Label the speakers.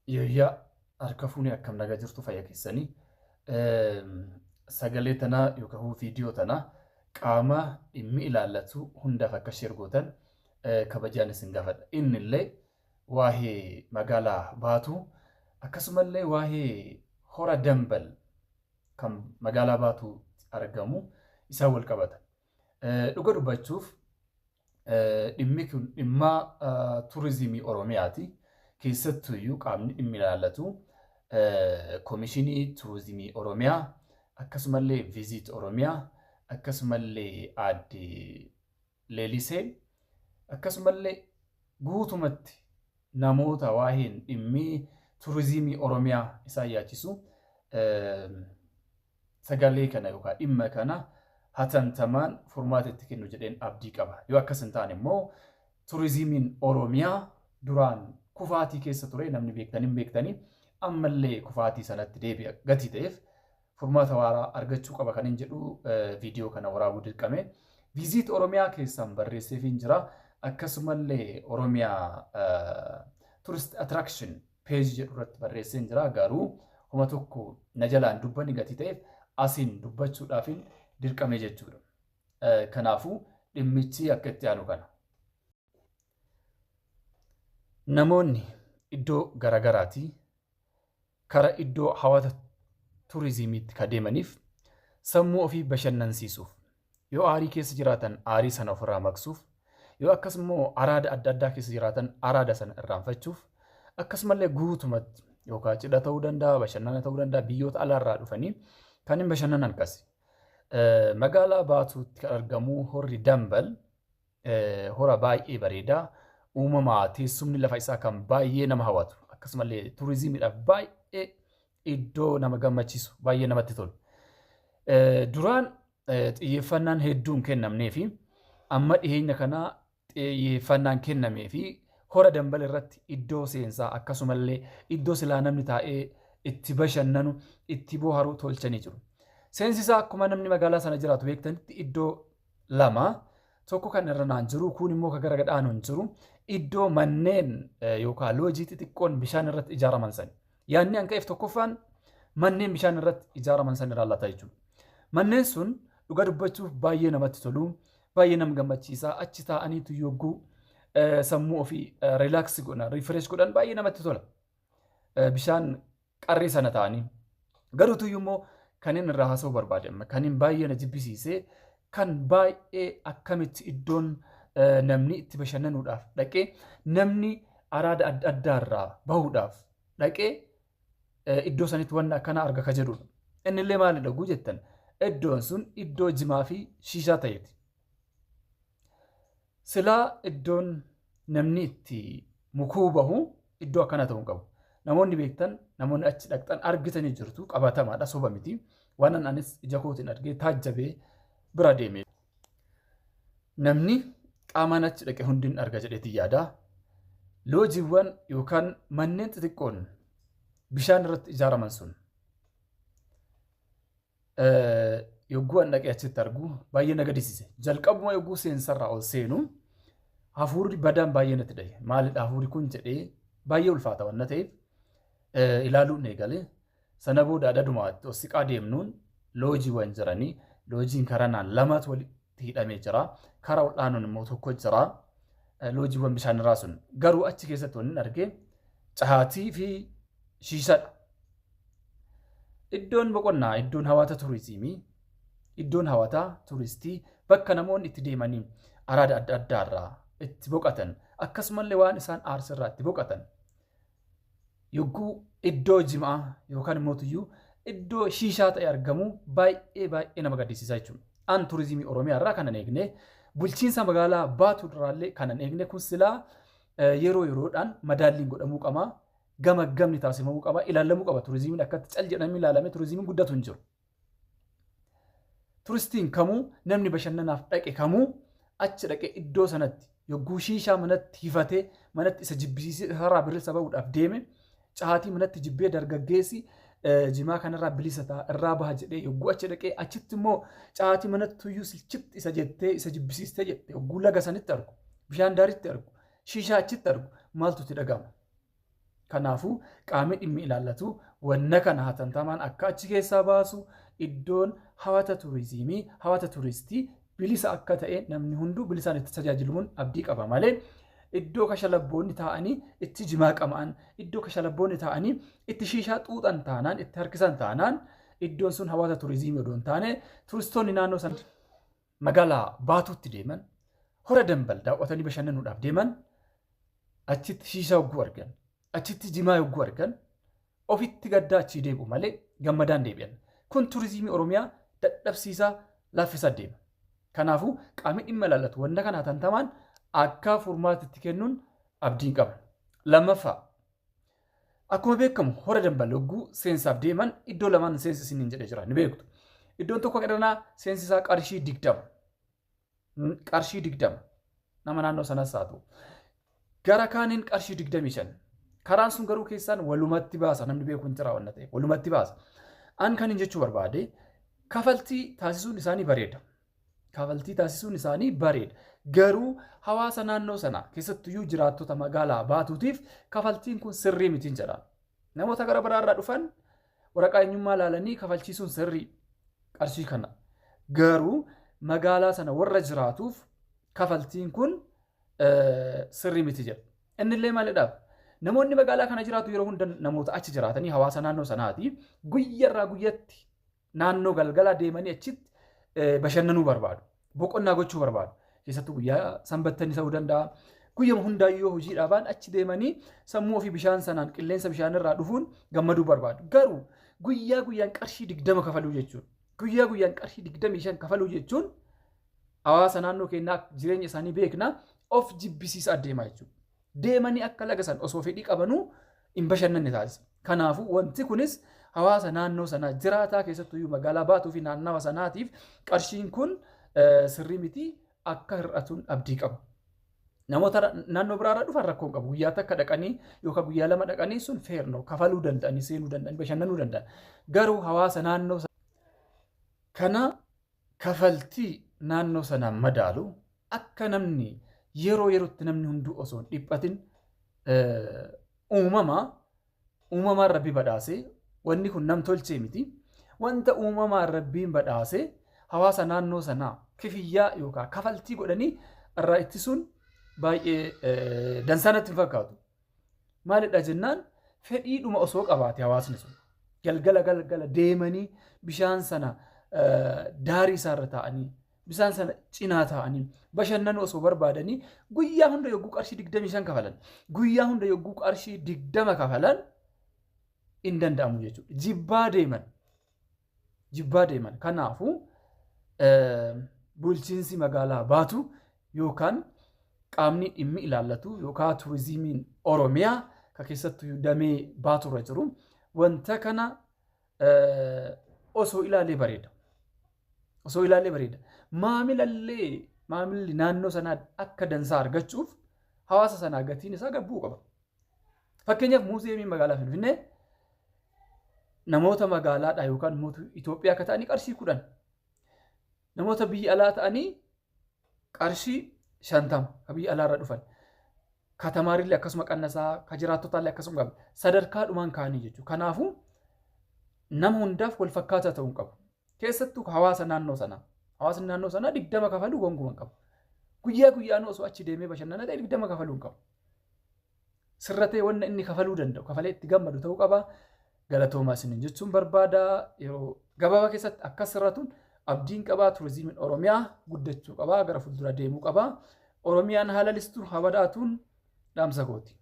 Speaker 1: Yooyyaa harka fuunee akkam nagaa jirtu fayya keessanii sagalee tanaa yookaan viidiyoo tanaa qaama dhimmi ilaallatu hundaaf akka ishee ergootan kabajaan isin gaafadha. Inni illee waa'ee magaalaa Baatuu akkasumallee waa'ee hora Dambal kan magaalaa Baatuu argamu isaan wal qabata. Dhuga dubbachuuf dhimmi kun dhimma turizimii Oromiyaati. Keessattuyyuu qaamni dhimmi ilaallatu Koomishinii Turizimii Oromiyaa akkasumallee Viizit Oromiyaa akkasumallee Aadde Leelisee akkasumallee guutumatti namoota waa'een dhimmi turizimii Oromiyaa isaan yaachisu sagalee kana yookaan dhimma kana hatantamaan furmaata itti kennu jedheen abdii qaba. Yoo akkas hin taane immoo turizimiin Oromiyaa duraan kufaatii keessa ture namni beektanii ammallee kufaatii sanatti deebi'a gatii ta'eef furmaata waaraa argachuu qaba kan hin jedhu viidiyoo kana waraabuu dirqame. Viizit Oromiyaa keessaan barreesseef hin jira. Akkasumallee Oromiyaa Tourist Attraction page jedhu irratti barreessee hin jira. Garuu homa tokko na jalaan dubbanni gatii ta'eef asiin dubbachuudhaaf dirqame jechuudha. Kanaafuu dhimmichi akka itti aanu kana. Namoonni iddoo garaagaraatii kara iddoo hawwata turizimiitti ka deemaniif sammuu ofii bashannansiisuuf yoo aarii keessa jiraatan aarii sana ofirraa maqsuuf yoo akkasumas araada adda addaa keessa jiraatan araada sana irraanfachuuf akkasumallee guutumatti yookaan cidha ta'uu danda'a bashannana ta'uu danda'a biyyoota alaarraa dhufanii kan hin bashannanan akkasi. Magaalaa Baatuutti kan argamu horri Dambal hora baay'ee bareedaa. Uumamaa teessumni lafa isaa kan baay'ee nama hawwatu akkasumallee turizimiidhaaf baay'ee iddoo nama gammachiisu baay'ee namatti tolu. Duraan xiyyeeffannaan hedduun kennamnee fi amma dhiyeenya kanaa xiyyeeffannaan kennamee fi hora Dambal irratti iddoo seensaa akkasumallee iddoo silaa namni taa'ee itti bashannanu itti bohaaruu tolchanii jiru. Seensi isaa akkuma namni magaalaa sana jiraatu beektanitti iddoo lama. Tokko kan irra naan jiru kun immoo kan gara gadhaanuun jiru iddoo manneen yookaan loojii xixiqqoon bishaan irratti ijaaraman san. Yaadni an ka'eef tokkoffaan manneen bishaan irratti ijaaraman san irraa laata jechuudha. Manneen sun dhuga dubbachuuf baay'ee namatti tolu, baay'ee nama gammachiisa. Achi taa'aniitu yogguu sammuu ofii riilaaksii godhan, riifresh godhan baay'ee namatti tola. Bishaan qarree sana ta'anii. Garuutu immoo kan inni irraa haasa'uu barbaadame, kan inni baay'ee na jibbisiisee kan baay'ee akkamitti iddoon namni itti bashannanuudhaaf dhaqee namni araada adda addaarraa bahuudhaaf dhaqee iddoo sanitti wanna akkana arga ka jedhudha. Inni illee maali dhaguu jettan iddoon sun iddoo jimaa fi shiishaa ta'eeti. Silaa iddoon namni itti mukuu bahu iddoo akkana ta'uu qabu. Namoonni beektan namoonni achi dhaqxan argitanii jirtu qabatamaadha soba miti. Waan anis ija kootiin argee taajjabee bira deeme. Namni qaamaan achi dhaqe hundiin arga jedheeti yaada. Loojiiwwan yookaan manneen xixiqqoon bishaan irratti ijaaraman sun yogguu an dhaqee achitti argu baay'ee na gaddisiise. Jalqabuma yogguu seensarraa ol seenu hafuurri badaan baay'ee natti dhahe. Maalidha hafuurri kun jedhee baay'ee ulfaata waan ta'eef ilaaluun eegale. Sana booda addumaatti siqaa deemnuun loojiiwwan jiranii loojiin karanaan lamatu walitti hidhamee jira. Karaa ol'aanuun immoo tokko jira. Loojiiwwan bishaanirraa sun garuu achi keessatti waan argee cahaatii fi shiishadha. Iddoon boqonnaa, iddoon hawwata turizimii, iddoon hawwataa turistii bakka namoonni itti deemanii araada adda addaarraa itti boqotan akkasumallee waan isaan aarsirraa itti boqotan yogguu iddoo jimaa yookaan immoo iddoo shiishaa ta'e argamu baay'ee nama gaddisiisa jechuudha. An turizimii Oromiyaa irraa kanan eegne bulchiinsa magaalaa Baatuu irraallee kanan eegne kun silaa yeroo yeroodhaan madaalliin godhamuu qaba. Gamaggamni taasifamuu qaba. Ilaalamuu qaba. Turizimiin akkatti cal jedhamee ilaalame turizimiin guddatu hin jiru. Turistiin kamuu namni bashannanaaf dhaqe kamuu achi dhaqe iddoo sanatti yogguu shiishaa manatti hifatee manatti isa jibbisiisee irraa bilisa bahuudhaaf deeme cahaatii manatti jibbee dargaggeessi jimaa kanarraa bilisa ta'a irraa baha jedhee yogguu achi dhaqee achitti immoo cahaatii manatti iyyuu silchitti isa jettee isa jibbisiistee jette yogguu laga sanitti argu bishaan daaritti argu shiishaa achitti argu maaltu itti dhaga'ama. Kanaafuu qaamni dhimmi ilaallatu wanna kana hatantamaan akka achi keessaa baasu iddoon hawwata turizimii hawwata turistii bilisa akka ta'e namni hunduu bilisaan itti tajaajilamuun abdii qaba malee iddoo kashalabboonni taa'anii itti jimaa qamaan iddoo kashalabboonni taa'anii itti shiishaa xuuxan taanaan itti harkisan taanaan iddoon sun hawwata turizimii odoo hin taane turistoonni naannoo sana magaalaa baatuutti deeman hora dambal daawwatanii bashannanuudhaaf deeman achitti shiishaa hogguu argan achitti jimaa hogguu argan ofitti gaddaa achii deebi'u malee gammadaan deebi'an. Kun turizimii Oromiyaa dadhabsiisaa laaffisa deema. Kanaafuu qaamni dhimma ilaallatu wanta kana hatantamaan akka furmaatitti kennuun abdiin qaba. Lammaffaa akkuma beekamu hora dambal hogguu seensaaf deeman iddoo lamaan seensisiniin jedhee jira ni beektu. Iddoon tokko qedanaa seensisaa qarshii 20. Qarshii 20 nama naannoo sanas haa ta'u. Gara kaaniin qarshii 25. Karaan sun garuu keessaan walumatti baasa namni beeku hin jira waan ta'eef walumatti baasa. An kan hin jechuu barbaade kafaltii taasisuun isaanii bareeda. Kafaltii taasisuun isaanii bareeda. Garuu hawaasa naannoo sana keessattuyyuu jiraattota magaalaa baatuutiif kafaltiin kun sirrii miti hin jedhaan. Namoota gara biraarraa dhufan waraqaa eenyummaa ilaalanii kafalchiisuun sirrii qarshii kana. Garuu magaalaa sana warra jiraatuuf kafaltiin kun sirrii miti jedha. Innillee maalidhaaf? Namoonni magaalaa kana jiraatu yeroo hunda namoota achi jiraatanii hawaasa naannoo sanaati guyyarraa guyyatti naannoo galgala deemanii achitti bashannanuu barbaadu. Boqonnaa gochuu barbaadu. Keessattuu guyyaa sanbattanii ta'uu danda'a. Guyyama hundaayyuu hojii dhaabaan achi deemanii sammuu ofii bishaan sanaan qilleensa bishaanirraa dhufuun gammaduu barbaadu. Garuu guyyaa guyyaan qarshii 20 kafaluu jechuun guyyaa guyyaan qarshii 25 kafaluu jechuun hawaasa naannoo keenyaa jireenya isaanii beekna of jibbisiisa adeemaa jechuudha. Deemanii akka lagasan osoo fedhii qabanuu hin bashannanne taasisa. Kanaafuu wanti kunis hawaasa naannoo sanaa jiraataa keessattuyyuu magaalaa baatuu fi naannawa sanaatiif qarshiin kun sirrii miti akka hir'atuun abdii qaba. Namoota naannoo biraarraa dhufan rakkoo qabu. Guyyaa takka dhaqanii yookaan guyyaa lama dhaqanii sun feernoo kafaluu danda'anii seenuu danda'anii bashannanuu danda'an. Garuu hawaasa naannoo kana kafaltii naannoo sanaan madaalu akka namni yeroo yerootti namni hunduu osoo hin dhiphatin uumamaan rabbi badhaasee wanni kun nam tolchee miti. Wanta uumamaan rabbiin badhaasee hawaasa naannoo sanaa kifiyyaa yookaan kafaltii godhanii irraa ittisuun baay'ee dansaanatti hin fakkaatu. Maalidha jennaan fedhiidhuma osoo qabaate hawaasni sun galgala deemanii bishaan sana daarii isaarra taa'anii bishaan sana cinaa taa'anii bashannanuu osoo barbaadanii guyyaa hunda yogguu qarshii 25 kafalan guyyaa hunda yogguu qarshii 20 kafalan hin danda'amu jechuudha. Jibbaa deeman. Kanaafuu bulchiinsi magaalaa baatu yookaan qaamni dhimmi ilaallatu yookaan turizimiin Oromiyaa ka keessattuu damee baaturra jiru wanta kana osoo ilaalee bareeda. Maamilli naannoo sanaa akka dansaa argachuuf hawaasa sanaa gatiin isaa gabbuu qaba. Fakkeenyaaf muuziyeemiin magaalaa Finfinnee namoota magaalaadhaa yookaan Itoophiyaa akka ta'anii qarshii 10. Namoota biyya alaa ta'anii qarshii 50 ka biyya alaarra dhufan. Katamaarillee akkasuma qannasaa ka jiraattotaallee akkasuma qaba. Sadarkaa dhumaan kaanii jechuudha. Kanaafuu nama hundaaf wal fakkaataa ta'uu qabu. Keessattuu hawaasa naannoo sanaa. Hawaasni naannoo sanaa 20 kafaluu gonkuman qabu. Guyyaa guyyaan osoo achi deemee bashannana ta'e 20 kafaluu qabu. Sirratee wanna inni kafaluu danda'u kafalee itti gammadu ta'uu qaba. Galatoomaa isiniin jechuun barbaada. Yeroo gabaabaa keessatti akka sirratuun abdiin qabaa. Turizimiin Oromiyaa guddachuu qabaa. Gara fuuldura deemuu qabaa. Oromiyaan haala listuu habadaatuun dhaamsa kooti.